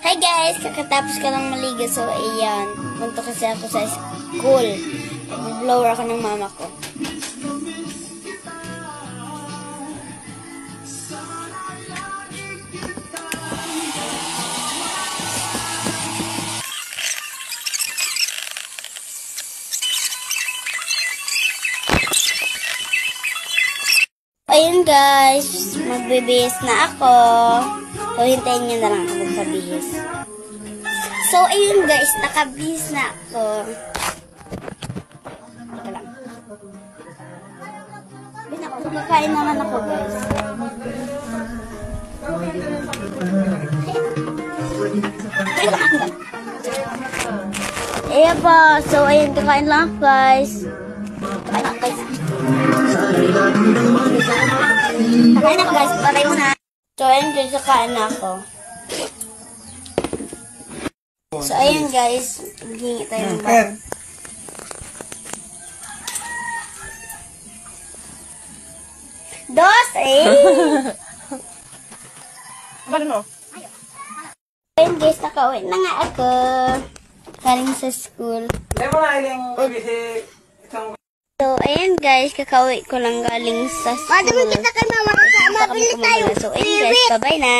Hi guys! Kakatapos ka lang maligo. So, ayan. Punto kasi ako sa school. Nag-blower ako ng mama ko. Ayun guys, magbibihis na ako. So, hintayin nyo na lang ako magpabihis. So, ayun guys, nakabihis na ako. Ito lang. Kumakain naman ako guys. Ayan po. So, ayun, kakain lang ako guys. Kakain ako guys. Kakain ako guys, paray mo na. So, ayun guys, kakain na ako. So, ayun guys, maghingi tayo ng bawang. Dos, Ano mo? Ayun guys, nakauwi na nga ako. Galing sa school. So, ayun guys, kakauwi ko lang galing sa school. Madami kita kay mama. Mabili tayo. So, ayun guys, bye-bye na.